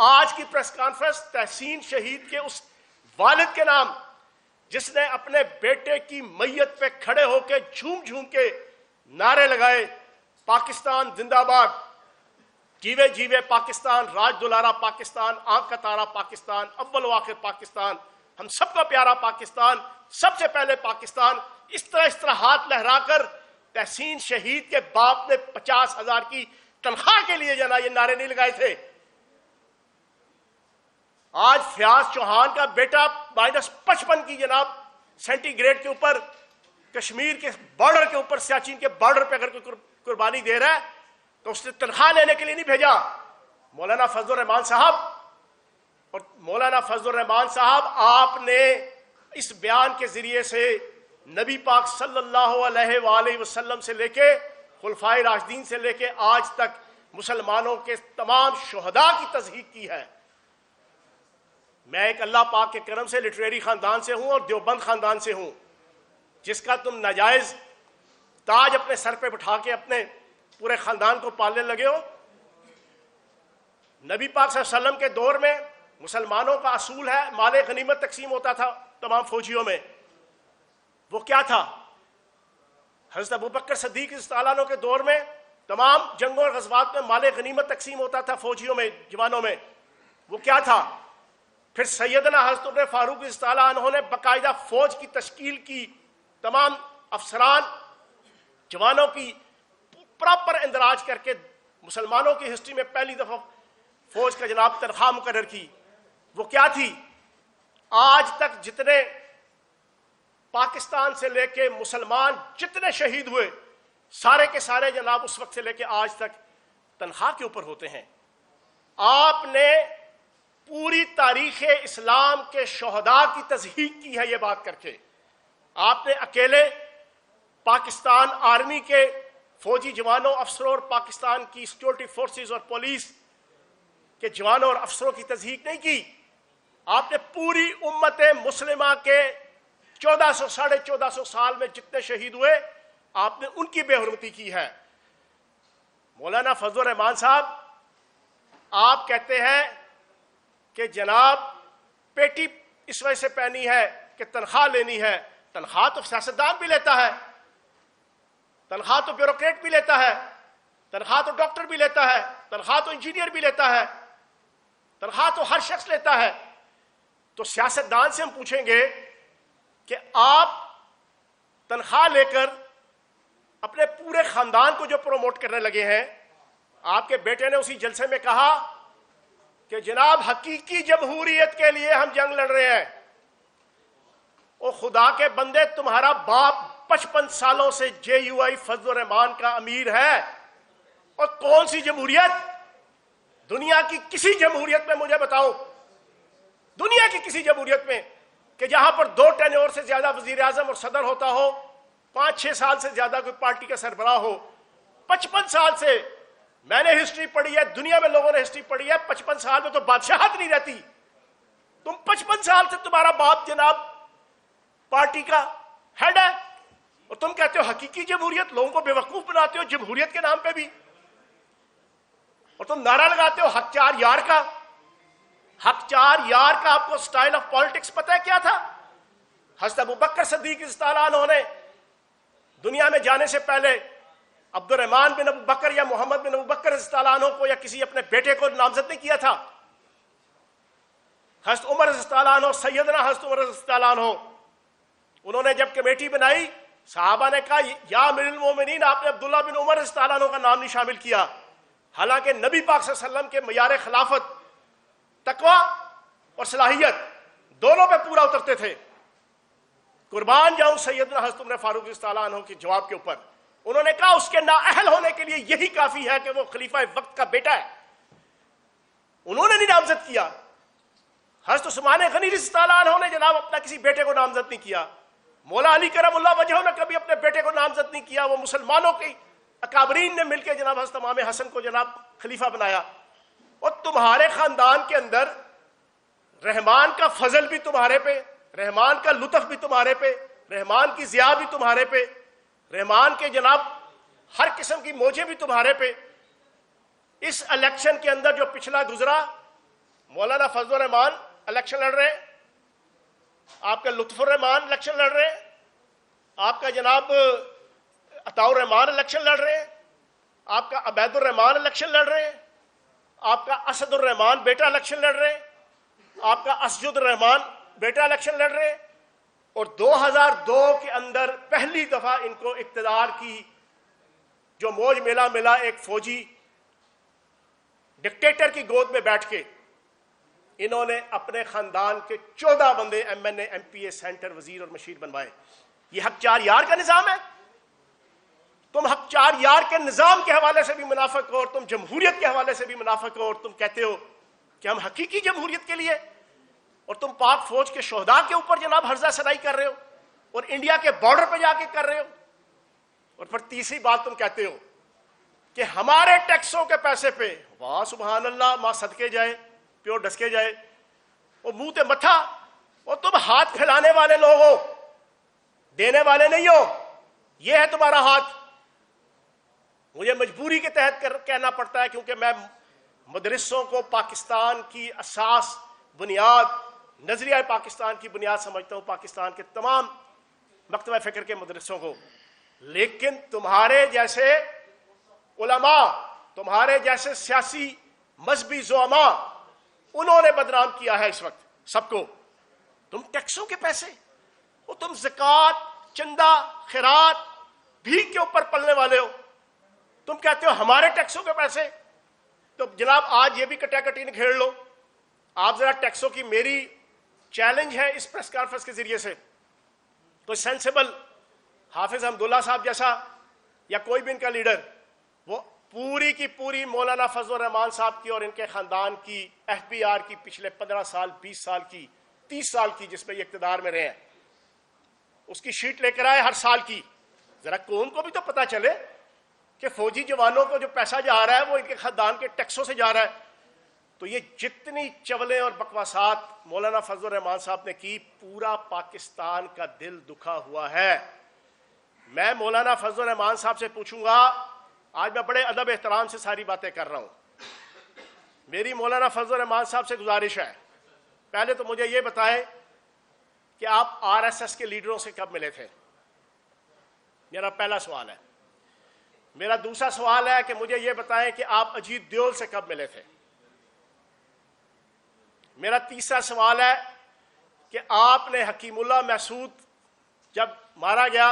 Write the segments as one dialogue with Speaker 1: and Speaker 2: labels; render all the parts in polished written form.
Speaker 1: आज की press conference तहसीन शहीद के उस वालिद के नाम, जिसने अपने बेटे की मैयत पे खड़े होकर झूम झूम के नारे लगाए, पाकिस्तान जिंदाबाद, जीवे जीवे पाकिस्तान, राज दुलारा पाकिस्तान, आंख का तारा पाकिस्तान, अव्वल व आखिर पाकिस्तान, हम सबका प्यारा पाकिस्तान, सबसे पहले पाकिस्तान। इस तरह हाथ लहराकर तहसीन शहीद के बाप ने 50,000 की तनख्वाह के लिए जना ये नारे नहीं लगाए थे। आज फयाज चौहान का बेटा -55 की जनाब सेंटीग्रेड के ऊपर कश्मीर के बॉर्डर के ऊपर, सियाचिन के बॉर्डर पे अगर कोई कुर्बानी दे रहा है तो उसने तनख्वाह लेने के लिए नहीं भेजा। मौलाना फजलुर रहमान साहब, और मौलाना फजलुर रहमान साहब, आपने इस बयान के जरिए से नबी पाक सल्लल्लाहु अलैहि वसल्लम से लेके खुलफाए राशिदीन से लेके आज तक मुसलमानों के तमाम शुहदा की तज़हीक की है। मैं एक अल्लाह पाक के करम से लिटरेरी खानदान से हूं और देवबंद खानदान से हूं, जिसका तुम नाजायज ताज अपने सर पे बिठा के अपने पूरे खानदान को पालने लगे हो। नबी पाक सल्लल्लाहु अलैहि वसल्लम के दौर में मुसलमानों का असूल है माले गनीमत तकसीम होता था तमाम फौजियों में। वो क्या था? हज़रत अबू बकर सिद्दीक़ रज़ियल्लाहु अन्हु के दौर में तमाम जंगों और गज़वात में माले गनीमत तकसीम होता था फौजियों में, जवानों में। वो क्या था? फिर सैयदना हज़रत उमर फारूक रज़ियल्लाहु अन्हु ने बाकायदा फौज की तश्कील की, तमाम अफसरान जवानों की प्रॉपर इंदराज करके मुसलमानों की हिस्ट्री में पहली दफा फौज का जनाब तनख्वाह मुकर्रर की। वो क्या थी? आज तक जितने पाकिस्तान से लेके मुसलमान जितने शहीद हुए, सारे के सारे जनाब उस वक्त से लेके आज तक तनख्वाह के ऊपर होते हैं। आपने पूरी तारीख इस्लाम के शोहदा की तज़हीक की है ये बात करके। आपने अकेले पाकिस्तान आर्मी के फौजी जवानों, अफसरों और पाकिस्तान की सिक्योरिटी फोर्सेस और पुलिस के जवानों और अफसरों की तज़हीक नहीं की। आपने पूरी उम्मत मुस्लिमा के 1400 साढ़े 1400 साल में जितने शहीद हुए, आपने उनकी बेहुरमती की है। मौलाना फजलुर रहमान साहब, आप कहते हैं कि जनाब पेटी इस वजह से पहनी है कि तनख्वाह लेनी है। तनख्वाह तो सियासतदान भी लेता है, तनख्वाह तो ब्यूरोक्रेट भी लेता है, तनख्वाह तो डॉक्टर भी लेता है, तनख्वाह तो इंजीनियर भी लेता है, तनख्वाह तो हर शख्स लेता है। तो सियासतदान से हम पूछेंगे कि आप तनख्वाह लेकर अपने पूरे खानदान को जो प्रमोट करने लगे हैं, आपके बेटे ने उसी जलसे में कहा कि जनाब हकीकी जमहूरियत के लिए हम जंग लड़ रहे हैं। ओ खुदा के बंदे, तुम्हारा बाप 55 सालों से JUI फजलुर रहमान का अमीर है, और कौन सी जमहूरियत? दुनिया की किसी जमहूरियत में मुझे बताओ, दुनिया की किसी जमहूरियत में कि जहां पर 2 टेन्योर से ज्यादा वजीर आजम और सदर होता हो, 5-6 साल से ज्यादा कोई पार्टी का सरबराह हो। 55 साल से मैंने हिस्ट्री पढ़ी है, दुनिया में लोगों ने हिस्ट्री पढ़ी है, 55 साल में तो बादशाहत नहीं रहती। तुम 55 साल से तुम्हारा बाप जनाब पार्टी का हेड है, और तुम कहते हो हकीकी जमहूरियत। लोगों को बेवकूफ बनाते हो जमहूरियत के नाम पे भी, और तुम नारा लगाते हो हक चार यार का। हक चार यार का आपको स्टाइल ऑफ पॉलिटिक्स पता है क्या था? हज़रत अबू बकर सिद्दीक़ रज़ियल्लाहु अन्हु ने दुनिया में जाने से पहले अब्दुर्रहमान बिन अबू बकर या मोहम्मद बिन अबू बकर रज़ियल्लाहु अन्हु को या किसी अपने बेटे को नामजद नहीं किया था। हज़रत उमर रज़ियल्लाहु अन्हु, सैयदना हज़रत उमर रज़ियल्लाहु अन्हु, उन्होंने जब कमेटी बनाई, साहबा ने कहा या अमीरुल मोमिनीन, आपने अब्दुल्ला बिन उमर रज़ियल्लाहु अन्हु का नाम नहीं शामिल किया। हालांकि नबी पाक सल्लल्लाहु अलैहि वसल्लम के मयार खिलाफत तकवा और सलाहियत दोनों पे पूरा उतरते थे। कुर्बान जाऊं सैयदना हज़रत उमर फारूक रज़ियल्लाहु अन्हु के जवाब के ऊपर। उन्होंने कहा उसके नाअहल होने के लिए यही काफी है कि वो खलीफा वक्त का बेटा है। उन्होंने नहीं नामजद किया। हज़रत उस्मान गनी रज़ियल्लाहु अन्हु ने जनाब अपना किसी बेटे को नामजद नहीं किया। मौला अली करमुल्लाह वजह ने कभी अपने बेटे को नामजद नहीं किया। वो मुसलमानों के अकाबरीन ने मिलकर जनाब हज़रत इमाम हसन को जनाब खलीफा बनाया। और तुम्हारे खानदान के अंदर रहमान का फजल भी तुम्हारे पे, रहमान का लुत्फ भी तुम्हारे पे, रहमान की जिया भी तुम्हारे पे, रहमान के जनाब हर किस्म की मौजें भी तुम्हारे पे। इस इलेक्शन के अंदर जो पिछला गुजरा, मौलाना फजलुर रहमान इलेक्शन लड़ रहे हैं, आपका लुत्फुर रहमान इलेक्शन लड़ रहे हैं, आपका जनाब अताउर रहमान इलेक्शन लड़ रहे हैं, आपका अबैदुर रहमान इलेक्शन लड़ रहे हैं, आपका असदुर रहमान बेटा इलेक्शन लड़ रहे हैं, आपका असजुद रहमान बेटा इलेक्शन लड़ रहे हैं। और 2002 के अंदर पहली दफा इनको इक्तदार की जो मौज मेला मिला, एक फौजी डिक्टेटर की गोद में बैठ के इन्होंने अपने खानदान के 14 बंदे MNA MPA सेंटर वजीर और मशीर बनवाए। ये हक चार यार का निजाम है। तुम हक चार यार के निजाम के हवाले से भी मुनाफिक हो और तुम जमहूरियत के हवाले से भी मुनाफिक हो, और तुम कहते हो कि हम हकीकी जमहूरियत के लिए, और तुम पाक फौज के शोहदा के ऊपर जनाब हर्जा सराई कर रहे हो और इंडिया के बॉर्डर पे जाके कर रहे हो। और फिर तीसरी बात तुम कहते हो कि हमारे टैक्सों के पैसे पे, वाह सुभान अल्लाह, मां सदके जाए, प्यो डसके जाए, वो मुंह ते मथा, और तुम हाथ फैलाने वाले लोग हो, देने वाले नहीं हो। ये है तुम्हारा हाथ। मुझे मजबूरी के तहत कहना पड़ता है, क्योंकि मैं मदरसों को पाकिस्तान की असास, बुनियाद, नजरिया पाकिस्तान की बुनियाद समझता हूं, पाकिस्तान के तमाम मकतबा फिक्र के मदरसों को। लेकिन तुम्हारे जैसे उलमा, तुम्हारे जैसे सियासी मजहबी ज़ुअमा, उन्होंने बदनाम किया है इस वक्त सबको। तुम टैक्सों के पैसे, वो तुम ज़कात, चंदा, खैरात, भीख के ऊपर पलने वाले हो। तुम कहते हो हमारे टैक्सों के पैसे। तो जनाब आज ये भी कटाकटी ने खेल लो। आप जरा टैक्सों की, मेरी चैलेंज है इस प्रेस कॉन्फ्रेंस के जरिए से, तो सेंसिबल हाफिज अहमदुल्ला साहब जैसा या कोई भी इनका लीडर, वो पूरी की पूरी मौलाना फजलुर रहमान साहब की और इनके खानदान की FPR की पिछले 15 साल, 20 साल की, 30 साल की जिसमें ये इक्तदार में रहे हैं, उसकी शीट लेकर आए हर साल की। जरा कौम को भी तो पता चले कि फौजी जवानों को जो पैसा जा रहा है वो इनके खानदान के टैक्सों से जा रहा है। तो ये जितनी चवलें और बकवासात मौलाना फजलुर रहमान साहब ने की, पूरा पाकिस्तान का दिल दुखा हुआ है। मैं मौलाना फजलुर रहमान साहब से पूछूंगा, आज मैं बड़े अदब एहतराम से सारी बातें कर रहा हूं, मेरी मौलाना फजलुर रहमान साहब से गुजारिश है, पहले तो मुझे ये बताएं कि आप RSS के लीडरों से कब मिले थे? मेरा पहला सवाल है। मेरा दूसरा सवाल है कि मुझे ये बताएं कि आप अजीत दियोल से कब मिले थे? मेरा तीसरा सवाल है कि आपने हकीमुल्लाह महसूद जब मारा गया,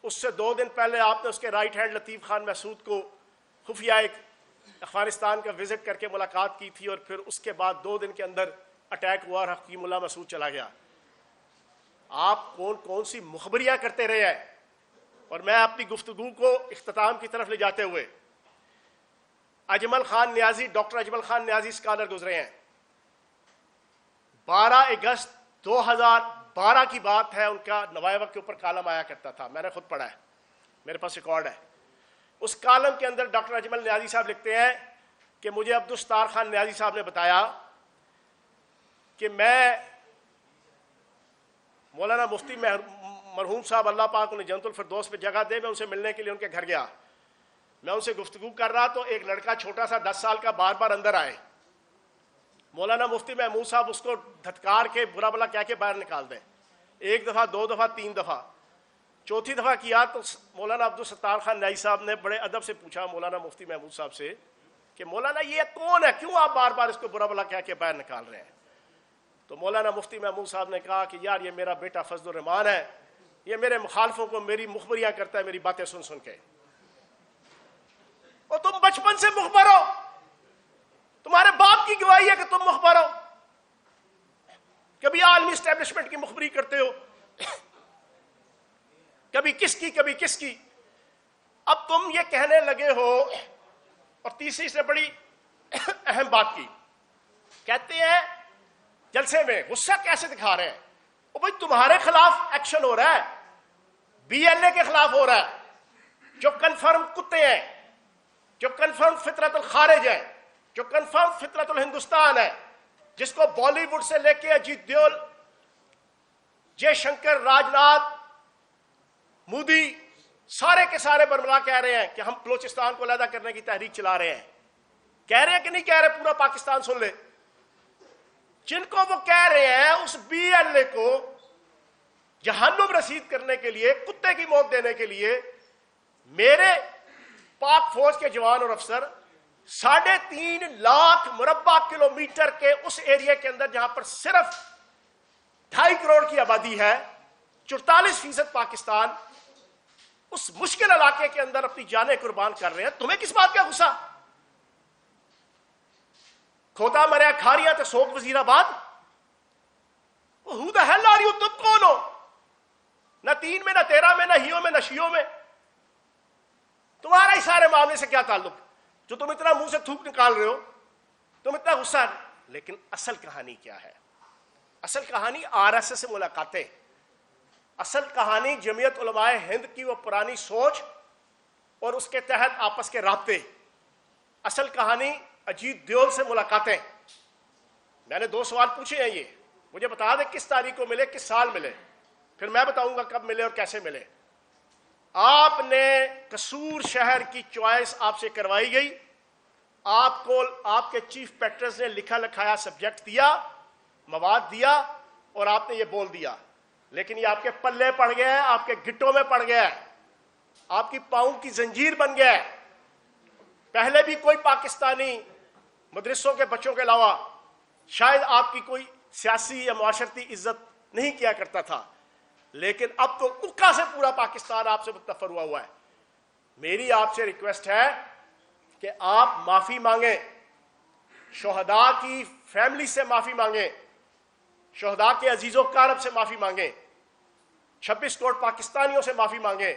Speaker 1: उससे 2 दिन पहले आपने उसके राइट हैंड लतीफ़ खान महसूद को खुफिया एक अफगानिस्तान का विजिट करके मुलाकात की थी, और फिर उसके बाद 2 दिन के अंदर अटैक हुआ और हकीमुल्लाह महसूद चला गया। आप कौन कौन सी मुखबरियां करते रहे हैं? और मैं अपनी गुफ्तगू को इख्तिताम की तरफ ले जाते हुए, अजमल खान न्याजी, डॉक्टर अजमल खान न्याजी स्कॉलर गुजरे हैं। 12 अगस्त 2012 की बात है, उनका नवाए वक्त के ऊपर कॉलम आया करता था, मैंने खुद पढ़ा है, मेरे पास रिकॉर्ड है। उस कॉलम के अंदर डॉक्टर अजमल न्याजी साहब लिखते हैं कि मुझे अब्दुल सत्तार खान न्याजी साहब ने बताया कि मैं मौलाना मुफ्ती मरहूम साहब, अल्लाह पाक उन्हें जन्नतुल फिरदौस पे जगह दे, मैं उनसे मिलने के लिए उनके घर गया। मैं उनसे गुफ्तगू कर रहा तो एक लड़का छोटा सा 10 साल का बार बार अंदर आए। मौलाना मुफ्ती महमूद साहब उसको धटकार के बुरा भला कह के बाहर निकाल दें। 1 दफ़ा, 2 दफ़ा, 3 दफ़ा, चौथी दफ़ा किया तो मौलाना अब्दुल सत्तार खान न्याजी साहब ने बड़े अदब से पूछा मौलाना मुफ्ती महमूद साहब से कि मौलाना ये कौन है, क्यों आप बार बार इसको बुरा भला कह के बाहर निकाल रहे हैं? तो मौलाना मुफ्ती महमूद साहब ने कहा कि यार ये मेरा बेटा फजलुर रहमान है, ये मेरे मुखालफों को मेरी मुखबरियां करता है, मेरी बातें सुन सुन के। और तुम बचपन से मुखबर हो, तुम्हारे बाप की गवाही है कि तुम मुखबर हो। कभी आलमी एस्टेब्लिशमेंट की मुखबरी करते हो, कभी किसकी कभी किसकी। अब तुम ये कहने लगे हो, और तीसरी से बड़ी अहम बात की, कहते हैं जलसे में गुस्सा कैसे दिखा रहे हैं? ओ भाई तुम्हारे खिलाफ एक्शन हो रहा है, BLA के खिलाफ हो रहा है, जो कन्फर्म कुत्ते हैं, जो कन्फर्म फितरतुल खारिज है, जो कन्फर्म फितरतुल हिंदुस्तान है, जिसको बॉलीवुड से लेके अजीत दियोल, जयशंकर, राजनाथ, मोदी, सारे के सारे बरमला कह रहे हैं कि हम बलोचिस्तान को अलहदा करने की तहरीक चला रहे हैं। कह रहे हैं कि नहीं कह रहे? पूरा पाकिस्तान सुन ले। जिनको वो कह रहे हैं उस BLA को जहन्नुम रसीद करने के लिए, कुत्ते की मौत देने के लिए, मेरे पाक फौज के जवान और अफसर 3.5 लाख मुरब्बा किलोमीटर के उस एरिया के अंदर जहां पर सिर्फ 2.5 करोड़ की आबादी है, 44% पाकिस्तान, उस मुश्किल इलाके के अंदर अपनी जानें कुर्बान कर रहे हैं। तुम्हें किस बात का गुस्सा? खोता मरिया खारिया तो सोख Wazirabad. Who the hell are you? तुम कौन हो? ना 3 में, ना 13 में, ना हियो में, ना शियो में। तुम्हारा इस सारे मामले से क्या ताल्लुक जो तुम इतना मुंह से थूक निकाल रहे हो? तुम इतना गुस्सा। लेकिन असल कहानी क्या है? असल कहानी RSS से मुलाकातें, असल कहानी जमीयत उलमाए हिंद की वो पुरानी सोच और उसके तहत आपस के राब्ते, असल कहानी अजीत दियोल से मुलाकातें। मैंने 2 सवाल पूछे हैं, ये मुझे बता दे किस तारीख को मिले, किस साल मिले, फिर मैं बताऊंगा कब मिले और कैसे मिले। आपने कसूर शहर की चॉइस आपसे करवाई गई, आपको आपके चीफ पेट्रस ने लिखा लिखाया सब्जेक्ट दिया, मवाद दिया और आपने ये बोल दिया, लेकिन ये आपके पल्ले पड़ गया है, आपके गिट्टों में पड़ गया है, आपकी पांव की जंजीर बन गया है। पहले भी कोई पाकिस्तानी मदरसों के बच्चों के अलावा शायद आपकी कोई सियासी या मुआशरती इज्जत नहीं किया करता था, लेकिन अब तो उक्का से पूरा पाकिस्तान आपसे मुतफर हुआ है। मेरी आपसे रिक्वेस्ट है कि आप माफी मांगे, शोहदा की फैमिली से माफी मांगे, शोहदा के अजीजों कारब से माफी मांगे, 26 करोड़ पाकिस्तानियों से माफी मांगे।